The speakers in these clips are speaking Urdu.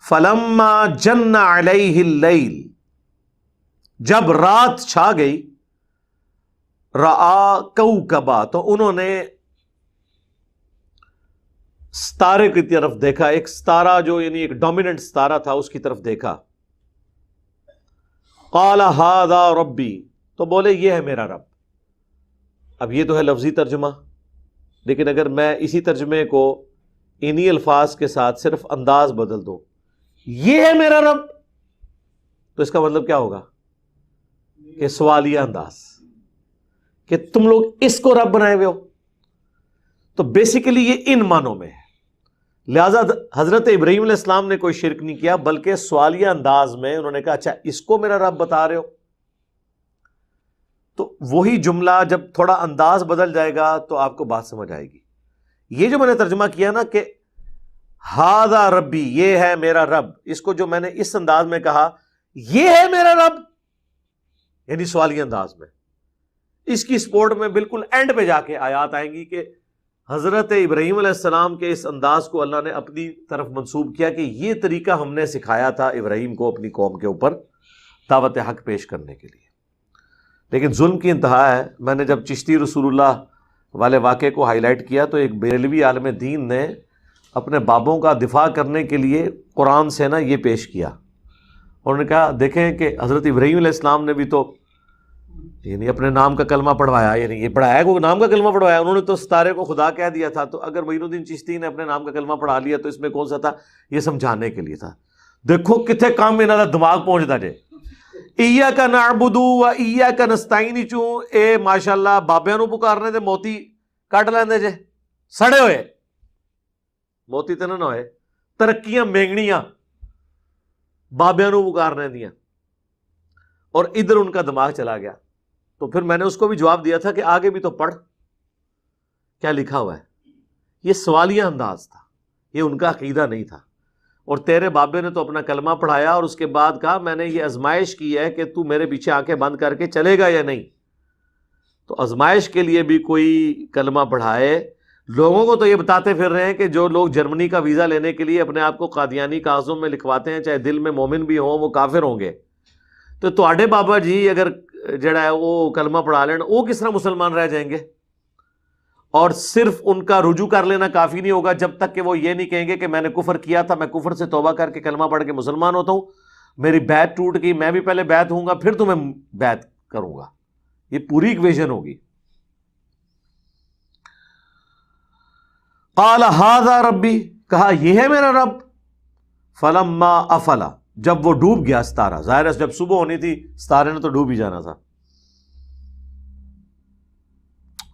فلما جن علیہ اللیل، جب رات چھا گئی، رآ کوکبا، تو انہوں نے ستارے کی طرف دیکھا، ایک ستارہ جو یعنی ایک ڈومیننٹ ستارہ تھا اس کی طرف دیکھا. قال ھذا ربی، تو بولے یہ ہے میرا رب. اب یہ تو ہے لفظی ترجمہ، لیکن اگر میں اسی ترجمے کو انہی الفاظ کے ساتھ صرف انداز بدل دوں، یہ ہے میرا رب، تو اس کا مطلب کیا ہوگا کہ سوالیہ انداز، کہ تم لوگ اس کو رب بنائے ہوئے ہو. تو بیسیکلی یہ ان معنوں میں ہے. لہذا حضرت ابراہیم علیہ السلام نے کوئی شرک نہیں کیا، بلکہ سوالیہ انداز میں انہوں نے کہا اچھا اس کو میرا رب بتا رہے ہو. تو وہی جملہ جب تھوڑا انداز بدل جائے گا تو آپ کو بات سمجھ آئے گی. یہ جو میں نے ترجمہ کیا نا کہ ھذا ربی، یہ ہے میرا رب، اس کو جو میں نے اس انداز میں کہا یہ ہے میرا رب، یعنی سوالی انداز میں، اس کی سپورٹ میں بالکل اینڈ پہ جا کے آیات آئیں گی کہ حضرت ابراہیم علیہ السلام کے اس انداز کو اللہ نے اپنی طرف منسوب کیا کہ یہ طریقہ ہم نے سکھایا تھا ابراہیم کو اپنی قوم کے اوپر دعوت حق پیش کرنے کے لیے. لیکن ظلم کی انتہا ہے. میں نے جب چشتی رسول اللہ والے واقعے کو ہائی لائٹ کیا تو ایک بریلوی عالم دین نے اپنے بابوں کا دفاع کرنے کے لیے قرآن سے نا یہ پیش کیا. انہوں نے کہا دیکھیں کہ حضرت ابراہیم علیہ السلام نے بھی تو یعنی اپنے نام کا کلمہ پڑھوایا، یعنی یہ پڑھایا کو نام کا کلمہ پڑھوایا، انہوں نے تو ستارے کو خدا کہہ دیا تھا. تو اگر معین الدین چشتی نے اپنے نام کا کلمہ پڑھا لیا تو اس میں کون سا تھا؟ یہ سمجھانے کے لیے تھا. دیکھو کتنے کام میں انہاں دا دماغ پہنچتا جے. ایاک نعبد و ایاک نستعین چوں اے ماشاءاللہ بابیاں نو پکارنے دے موتی کٹ لیندے جے، سڑے ہوئے موتی تے نہ ہوئے، ترقیاں مینگنیاں بابیاں نو پکارنے دیاں. اور ادھر ان کا دماغ چلا گیا. تو پھر میں نے اس کو بھی جواب دیا تھا کہ آگے بھی تو پڑھ کیا لکھا ہوا ہے. یہ سوالیہ انداز تھا، یہ ان کا عقیدہ نہیں تھا. اور تیرے بابے نے تو اپنا کلمہ پڑھایا اور اس کے بعد کہا میں نے یہ آزمائش کی ہے کہ تو میرے پیچھے آنکھیں بند کر کے چلے گا یا نہیں. تو آزمائش کے لیے بھی کوئی کلمہ پڑھائے. لوگوں کو تو یہ بتاتے پھر رہے ہیں کہ جو لوگ جرمنی کا ویزا لینے کے لیے اپنے آپ کو قادیانی کاغذوں میں لکھواتے ہیں چاہے دل میں مومن بھی ہوں وہ کافر ہوں گے. تو تواڈے بابا جی اگر جڑا ہے وہ کلمہ پڑھا لین وہ کس طرح مسلمان رہ جائیں گے؟ اور صرف ان کا رجوع کر لینا کافی نہیں ہوگا جب تک کہ وہ یہ نہیں کہیں گے کہ میں نے کفر کیا تھا، میں کفر سے توبہ کر کے کلمہ پڑھ کے مسلمان ہوتا ہوں، میری بیعت ٹوٹ گئی، میں بھی پہلے بیعت ہوں گا پھر تمہیں بیعت کروں گا. یہ پوری ایکویژن ہوگی. قال ھذا ربی، کہا یہ ہے میرا رب. فلما افلا، جب وہ ڈوب گیا ستارہ، ظاہر ہے جب صبح ہونی تھی ستارے نے تو ڈوب ہی جانا تھا.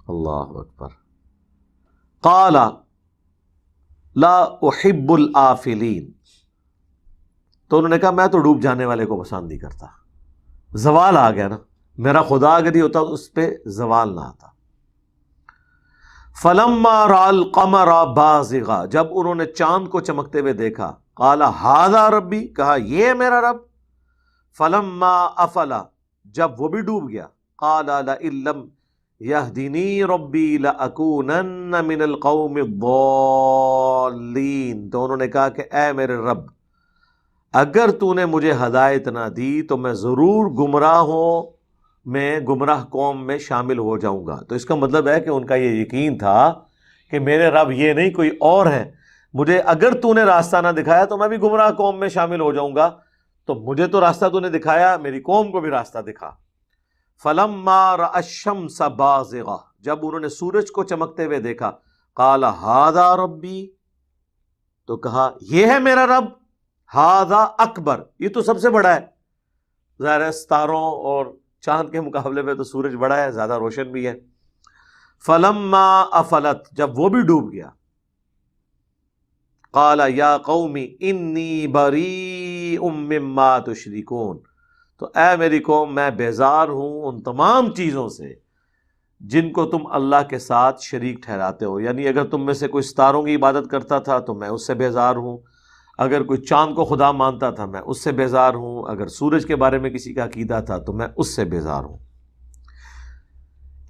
اللہ اکبر. قال لا احب الآفلین، تو انہوں نے کہا میں تو ڈوب جانے والے کو پسند نہیں کرتا. زوال آ گیا نا، میرا خدا اگر ہی ہوتا تو اس پہ زوال نہ آتا. فلما رأى القمر بازغا، جب انہوں نے چاند کو چمکتے ہوئے دیکھا، قال ھذا ربی، کہا یہ ہے میرا رب. فلما افلا، جب وہ بھی ڈوب گیا، قال لئن لم یہدنی ربی لأکونن من القوم الضالین، تو انہوں نے کہا کہ اے میرے رب اگر تو نے مجھے ہدایت نہ دی تو میں ضرور گمراہ قوم میں شامل ہو جاؤں گا. تو اس کا مطلب ہے کہ ان کا یہ یقین تھا کہ میرے رب یہ نہیں کوئی اور ہے، مجھے اگر تو نے راستہ نہ دکھایا تو میں بھی گمراہ قوم میں شامل ہو جاؤں گا. تو مجھے تو راستہ تو نے دکھایا، میری قوم کو بھی راستہ دکھا. فلما رأى الشمس بازغہ، جب انہوں نے سورج کو چمکتے ہوئے دیکھا، قال ھذا ربی، تو کہا یہ ہے میرا رب. ھذا اکبر، یہ تو سب سے بڑا ہے. ظاہر ہے ستاروں اور چاند کے مقابلے میں تو سورج بڑا ہے، زیادہ روشن بھی ہے. فلما افلت، جب وہ بھی ڈوب گیا، قال یا قوم انی بریء مما تشرکون، تو اے میری قوم میں بیزار ہوں ان تمام چیزوں سے جن کو تم اللہ کے ساتھ شریک ٹھہراتے ہو. یعنی اگر تم میں سے کوئی ستاروں کی عبادت کرتا تھا تو میں اس سے بیزار ہوں، اگر کوئی چاند کو خدا مانتا تھا میں اس سے بیزار ہوں، اگر سورج کے بارے میں کسی کا عقیدہ تھا تو میں اس سے بیزار ہوں.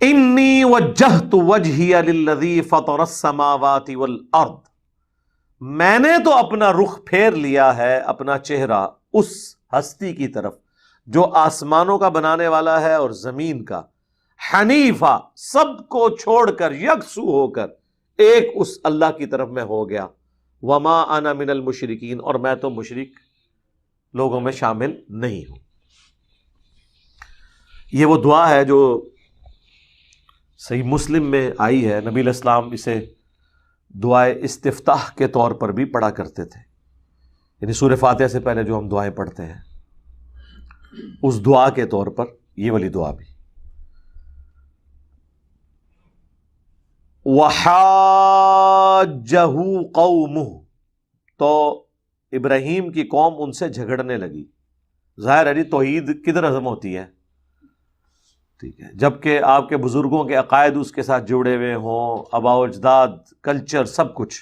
انی وجہت وجہی للذی فطر السماوات والارض، میں نے تو اپنا رخ پھیر لیا ہے، اپنا چہرہ اس ہستی کی طرف جو آسمانوں کا بنانے والا ہے اور زمین کا، حنیفہ سب کو چھوڑ کر یکسو ہو کر ایک اس اللہ کی طرف میں ہو گیا، وما انا من المشرکین، اور میں تو مشرک لوگوں میں شامل نہیں ہوں۔ یہ وہ دعا ہے جو صحیح مسلم میں آئی ہے، نبی علیہ السلام اسے دعائے استفتاح کے طور پر بھی پڑھا کرتے تھے، یعنی سورہ فاتحہ سے پہلے جو ہم دعائیں پڑھتے ہیں اس دعا کے طور پر یہ والی دعا بھی۔ وَحَاجَّهُ قَوْمُهُ، تو ابراہیم کی قوم ان سے جھگڑنے لگی۔ ظاہر ہے توحید کدھر ہضم ہوتی ہے؟ ٹھیک ہے، جبکہ آپ کے بزرگوں کے عقائد اس کے ساتھ جڑے ہوئے ہوں، آباء و اجداد، کلچر، سب کچھ۔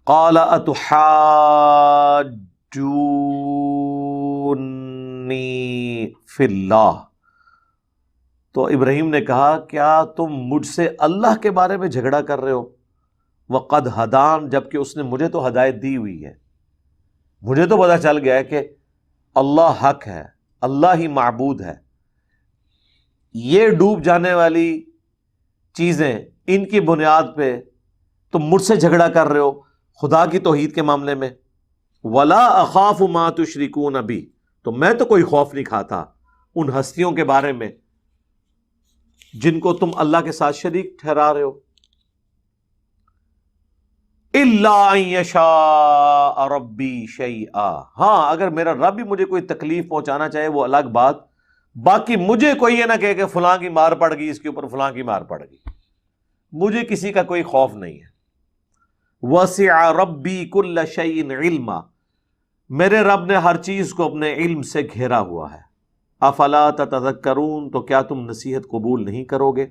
قَالَ أَتُحَاجُّونِّي فِي اللَّهِ، تو ابراہیم نے کہا کیا تم مجھ سے اللہ کے بارے میں جھگڑا کر رہے ہو؟ وَقَدْ هَدَانِ، جبکہ اس نے مجھے تو ہدایت دی ہوئی ہے، مجھے تو پتہ چل گیا ہے کہ اللہ حق ہے، اللہ ہی معبود ہے۔ یہ ڈوب جانے والی چیزیں، ان کی بنیاد پہ تم مجھ سے جھگڑا کر رہے ہو خدا کی توحید کے معاملے میں۔ وَلَا أَخَافُ مَا تُشْرِكُونَ بِهِ، تو میں تو کوئی خوف نہیں کھاتا ان ہستیوں کے بارے میں جن کو تم اللہ کے ساتھ شریک ٹھہرا رہے ہو۔ إِلَّا أَن يَشَاءَ رَبِّي شَيْئًا، ہاں اگر میرا رب ہی مجھے کوئی تکلیف پہنچانا چاہے وہ الگ بات، باقی مجھے کوئی یہ نہ کہے کہ فلاں کی مار پڑ گئی، اس کے اوپر فلاں کی مار پڑ گئی، مجھے کسی کا کوئی خوف نہیں ہے۔ وَسِعَ رَبِّي كُلَّ شَيْءٍ عِلْمًا، میرے رب نے ہر چیز کو اپنے علم سے گھیرا ہوا ہے۔ افلا تتذکرون، تو کیا تم نصیحت قبول نہیں کرو گے؟